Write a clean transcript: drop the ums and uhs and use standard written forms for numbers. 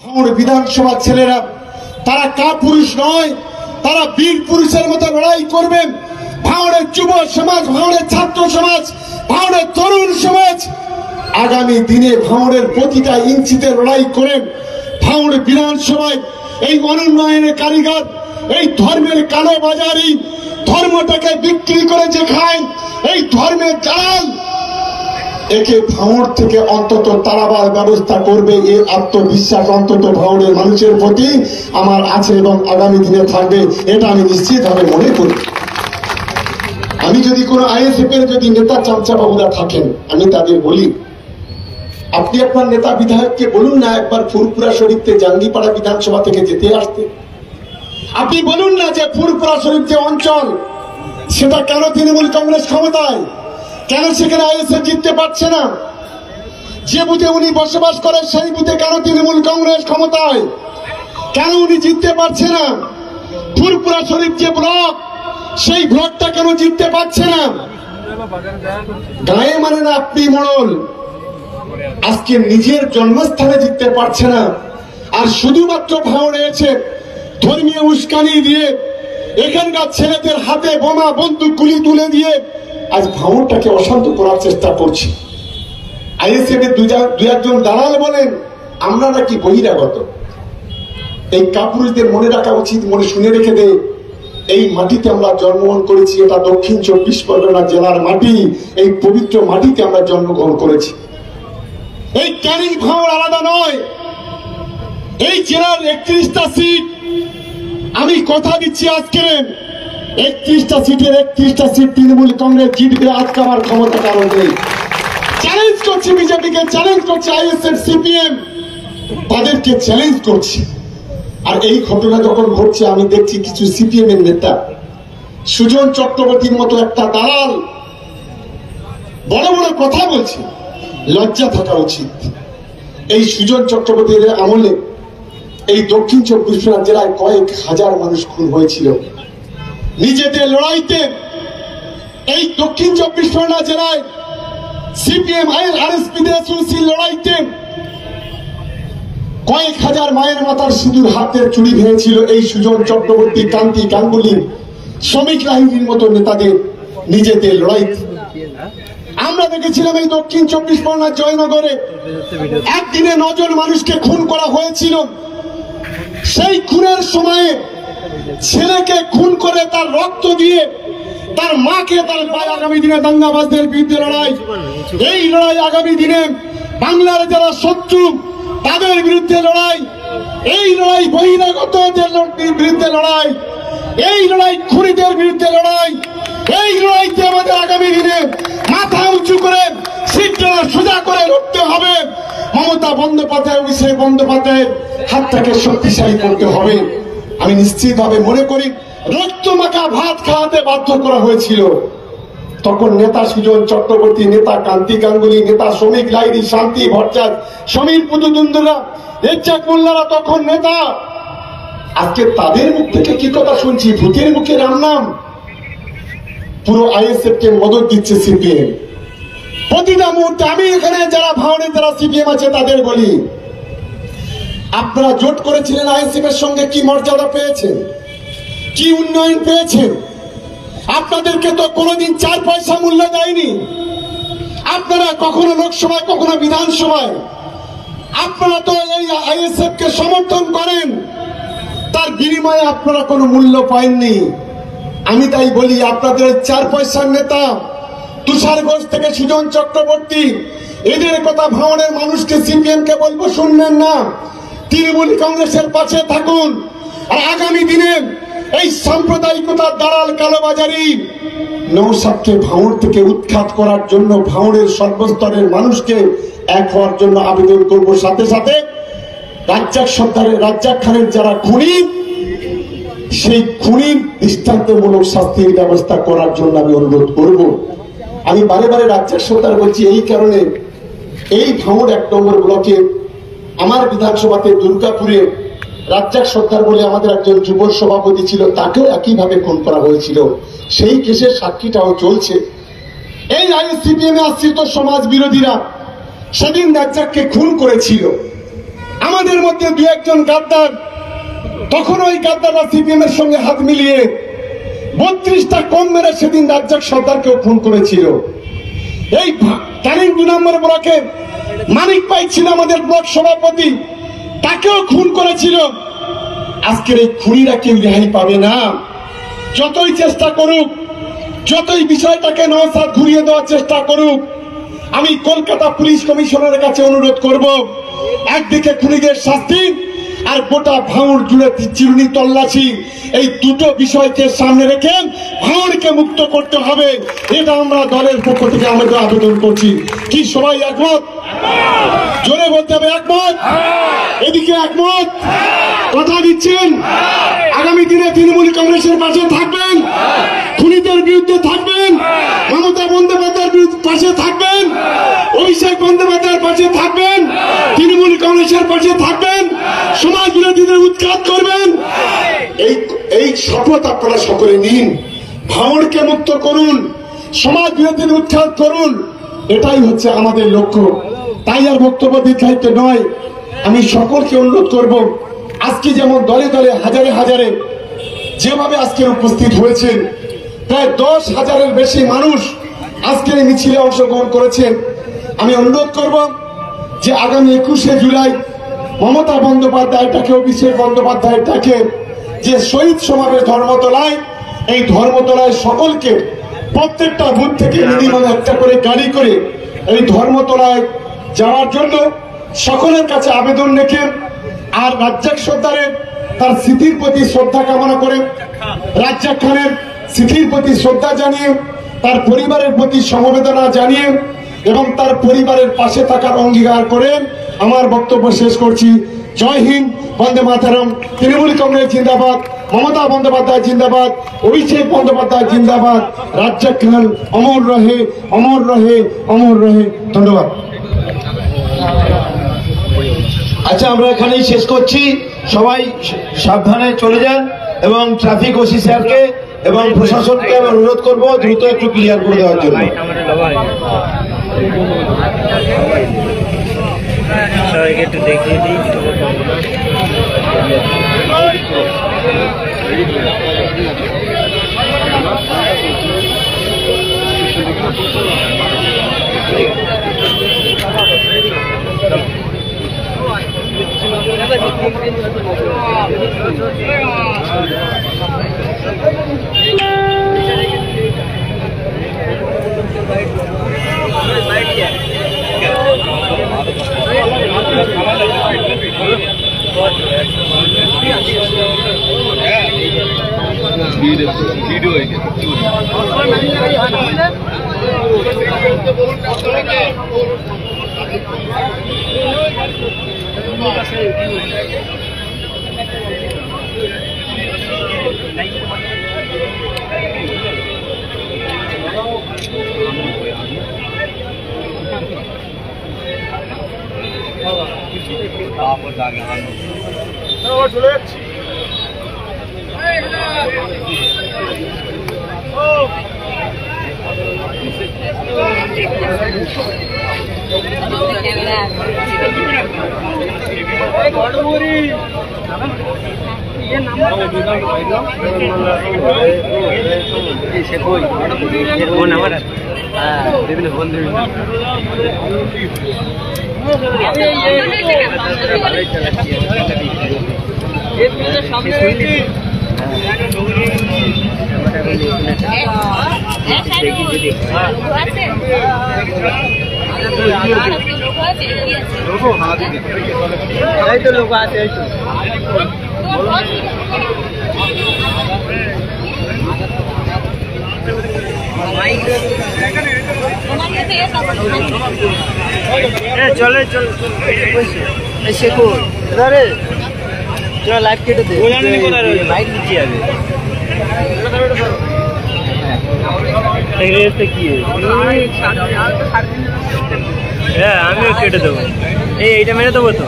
ভাঙড় বিধানসভা ছেলেরা তারা কাপুরুষ নয়, তারা বীর পুরুষের মতো লড়াই করবেন। ভাঙড়ের যুব সমাজ, ভাঙড়ের ছাত্র সমাজ, ভাঙড়ের তরুণ সমাজ আগামী দিনে ভাঙড়ের প্রতিটা ইঞ্চিতে লড়াই করেন। ভাঙড় বিধানসভায় এই অনুন্নয়নের কারিগর, এই ধর্মের কালো বাজারি, ধর্মটাকে বিক্রি করে যে খায়, এই ধর্মের জাল, একে ভাঙড় থেকে অন্তত তাড়াবার ব্যবস্থা করবে, এই আত্মবিশ্বাস অন্তত ভাঙড়ের মানুষের প্রতি আমার আছে এবং আগামী দিনে থাকবে, এটা আমি নিশ্চিতভাবে মনে করি। আমি যদি কোনো আইএসএফ এর যদি নেতা চামচা বাবুরা থাকেন, আমি তাদের বলি, আপনি আপনার নেতা বিধায়ককে বলুন না একবার ফুরপুরা শরীফতে জাঙ্গিপাড়া বিধানসভা থেকে যেতে আসতে। আপনি বলুন না যে ফুরপুরা শরীফ যে অঞ্চল, সেটা কেন তৃণমূল কংগ্রেস ক্ষমতায়, কেন সেখানে আইএসএফ জিততে পারছে না? যে বুথে উনি বসবাস করেন সেই বুথে কেন তৃণমূল কংগ্রেস ক্ষমতায়, কেন উনি জিততে পারছে না? ফুরপুরা শরীফ যে ব্লক, সেই ব্লকটা কেন জিততে পারছে না? গায়ে মানে না আপনি মোড়ল, আজকে নিজের জন্মস্থানে জিততে পারছে না, আর শুধুমাত্র ভাঙড়ে এসে ধর্মীয় উস্কানি দিয়ে এখানকার ছেলেদের হাতে বোমা বন্দুক গুলি তুলে দিয়ে আজ ভাঙড়টাকে অশান্ত করার চেষ্টা করছে। আইএসএফ এর দুই একজন দালাল বলেন আমরা নাকি বহিরাগত। এই কাপুরুষদের মনে রাখা উচিত, মনে শুনে রেখে দে, এই মাটিতে আমরা জন্মগ্রহণ করেছি, এটা দক্ষিণ 24 পরগনা জেলার মাটি, এই পবিত্র মাটিতে আমরা জন্মগ্রহণ করেছি। এই ক্যানিং ভাঙড় আলাদা নয়, এই জেলার 31টা সিট আমি কথা দিচ্ছি, আজকে 31টা সিটের 31টা সিট তৃণমূল কংগ্রেস জিতবে, আটকাবার ক্ষমতা কারণ নেই। চ্যালেঞ্জ করছি বিজেপিকে, চ্যালেঞ্জ করছি আইএসএফ সিপিএম, তাদেরকে চ্যালেঞ্জ করছি। আর এই ঘটনা যখন ঘটছে আমি দেখছি কিছু সিপিএম এর নেতা, সুজন চক্রবর্তীর মতো একটা দালাল বড় বড় কথা বলছে, লজ্জা থাকা উচিত। এই সুজন চক্রবর্তীর আমলে এই দক্ষিণ 24 পরগনা জেলায় কয়েক হাজার মানুষ খুন হয়েছিল নিজেদের লড়াইতে। এই দক্ষিণ 24 পরগনা জেলায় সিপিএম আরএসপি লড়াইতে কয়েক হাজার মায়ের মাথার সিঁদুর হাতের চুড়ি ভেঙেছিল এই সুজন চক্রবর্তী, কান্তি গাঙ্গুলি, শ্রমিক লাহিড়ীর মতো নেতাদের নিজেদের লড়াইতে। আমরা দেখেছিলাম এই দক্ষিণ 24 পরগনা জয়নগরে একদিনে 9 জন মানুষকে খুন করা হয়েছিল। সেই খুনের সময়ে ছেলেকে খুন করে তার রক্ত দিয়ে তার মাকে তার ভাই, আগামী দিনে দাঙ্গাবাজদের বিরুদ্ধে লড়াই, এই লড়াই আগামী দিনে বাংলার যারা শত্রু তাদের বিরুদ্ধে লড়াই, এই লড়াই বহিরাগতদের বিরুদ্ধে লড়াই, এই লড়াই খুনিদের বিরুদ্ধে লড়াই, এই লড়াইতে আমাদের আগামী দিনে মাথা উঁচু করে সিটটা সোজা করে লড়তে হবে। মমতা বন্দ্যোপাধ্যায়, অভিষেক বন্দ্যোপাধ্যায়ের হাতটাকে শক্তিশালী করতে হবে। আমি নিশ্চিতভাবে মনে করি রক্ত মাখা ভাত খাওয়াতে বাধ্য করা হয়েছিল, তখন নেতা সুজন চক্রবর্তী, নেতা কান্তি গাঙ্গুলি, নেতা শ্রমিক লাহিড়ী, শান্তি ভট্টাচার্য, সমীর পুতুদুন্দুরা, রেজ্জাক মোল্লারা তখন নেতা। আজকে তাদের মুখ থেকে কি কথা শুনছি? ভূতের মুখে রাম নাম। পুরো আইএসএফ কে মদত দিচ্ছে সিপিএম প্রতিটা মুহূর্তে। আমি এখানে যারা ভাঙড়ে যারা সিপিএম আছে তাদের বলি, আপনারা জোট করেছিলেন আইএসএফ এর সঙ্গে, কি মর্যাদা পেয়েছেন, কি উন্নয়ন পেয়েছেন? আপনাদেরকে তো কোনোদিন 4 পয়সা মূল্য দেয়নি। আপনারা কখনো লোকসভায় কখনো বিধানসভায় আপনারা তো এই আইএসএফ কে সমর্থন করেন, তার বিনিময়ে আপনারা কোনো মূল্য পাননি। আমি তাই বলি আপনাদের 4 পয়সার নেতা তুষার ঘোষ থেকে সুজন চক্রবর্তী, এদের কথা ভাঙড়ের মানুষকে সিপিএম কে বলবো শুনবেন না, তৃণমূল কংগ্রেসের পাশে থাকুন। আর আগামী দিনে এই সাম্প্রদায়িকতার দালাল কালোবাজারি নৌসাদকে ভাঙড় থেকে উৎখাত করার জন্য ভাঙড়ের সর্বস্তরের মানুষকে এক হওয়ার জন্য আবেদন করব। সাথে সাথে রাজ্জাক খানের যারা খুনি, সেই খুনির দৃষ্টান্তমূলক শাস্তির ব্যবস্থা করার জন্য আমি অনুরোধ করব। আমি বারে বারে রাজ্জাক সরকার বলছি এই কারণে, এই ভাঙড় 1 নম্বর ব্লকে আমার বিধানসভাতে দুর্গাপুরে রাজ্জাক সরকার বলে আমাদের একজন যুব সভাপতি ছিল, তাকেও একইভাবে খুন করা হয়েছিল। সেই কেসের সাক্ষীটাও চলছে। এই আইএসসিপিএম আশ্রিত সমাজ বিরোধীরা সেদিন রাজ্জাককে খুন করেছিল। আমাদের মধ্যে দু একজন গাদ্দার, তখন ওই গাদ্দাররা সিপিএম এর সঙ্গে হাত মিলিয়ে 32টা কম মেরে সেদিন রাজ্জাক সর্দারকেও খুন করেছিল। এই ক্যানিং 2 নম্বর ব্লকের মানিক ভাই ছিল আমাদের ব্লক সভাপতি, তাকেও খুন করেছিল। আজকের এই খুনিরা কেউ রেহাই পাবে না। যতই চেষ্টা করুক, যতই বিষয়টাকে নওশাদ ঘুরিয়ে দেওয়ার চেষ্টা করুক, আমি কলকাতা পুলিশ কমিশনারের কাছে অনুরোধ করব, একদিকে খুনিদের শাস্তি আর গোটা ভাঙড় জুড়ে চিরুনি তল্লাশি, এই দুটো বিষয়কে সামনে রেখে ভাঙড়কে মুক্ত করতে হবে। এটা আমরা দলের পক্ষ থেকে আমাদের আবেদন করছি। কি সবাই একমত? জোরে বলতে হবে একমত। এদিকে একমত, কথা দিচ্ছেন আগামী দিনে তৃণমূল কংগ্রেসের পাশে থাকবেন, খুনিদের বিরুদ্ধে থাকবেন, মমতা বন্দ্যোপাধ্যায়ের পাশে থাকবেন, অভিষেক বন্দ্যোপাধ্যায়ের পাশে থাকবেন, তৃণমূল কংগ্রেসের পাশে থাকবেন, সমাজ বিরোধীদের উৎখাত করবেন। এই শপথ আপনারা সকলে নিন। ভাঙড়কে মুক্ত করুন, সমাজ বিরোধীদের উৎখাত করুন, এটাই হচ্ছে আমাদের লক্ষ্য। তাই আর বক্তব্য দীর্ঘায়িত নয়, আমি সকলকে অনুরোধ করব, আজকে যেমন দলে দলে হাজারে হাজারে যেভাবে আজকের উপস্থিত হয়েছেন, প্রায় 10,000-এর বেশি মানুষ আজকের এই মিছিলে অংশগ্রহণ করেছেন। আমি অনুরোধ করব যে আগামী 21শে জুলাই মমতা বন্দ্যোপাধ্যায়টাকে, অভিষেক বন্দ্যোপাধ্যায়টাকে যে শহীদ সমাবেশ ধর্মতলায়, এই ধর্মতলায় সকলকে প্রত্যেকটা বুথ থেকে মিনিমাম একটা করে গাড়ি করে এই ধর্মতলায় যাওয়ার জন্য সকলের কাছে আবেদন রেখে, আর রাজ্জাক সর্দারের তার স্মৃতির প্রতি শ্রদ্ধা কামনা করে, রাজ্জাক খানের স্মৃতির প্রতি শ্রদ্ধা জানিয়ে, তার পরিবারের প্রতি সমবেদনা জানিয়ে এবং তার পরিবারের পাশে থাকার অঙ্গীকার করে আমার বক্তব্য শেষ করছি। জয় হিন্দ, বন্দে মাতরম। তৃণমূল কংগ্রেস জিন্দাবাদ, মমতা বন্দ্যোপাধ্যায় জিন্দাবাদ, অভিষেক বন্দ্যোপাধ্যায় জিন্দাবাদ, রাজ্জাক খান অমর রহে, অমর রহে, অমর রহে। ধন্যবাদ। আচ্ছা, আমরা এখানেই শেষ করছি। সবাই সাবধানে চলে যান এবং ট্রাফিক ওসি স্যারকে এবং প্রশাসনকে আমি অনুরোধ করবো দ্রুত একটু ক্লিয়ার করে দেওয়ার জন্য। সবাইকে একটু দেখিয়ে দিই। वीडियो है চলে যাচ্ছি। लोग आते हैं चले चलो ऐसे को इधर चलो लाइव केटे दे लाइट नीचे आवे এগ্রেসে কি হ্যাঁ আমিও কেটে দেবো এইটা মেরে দেবো তো।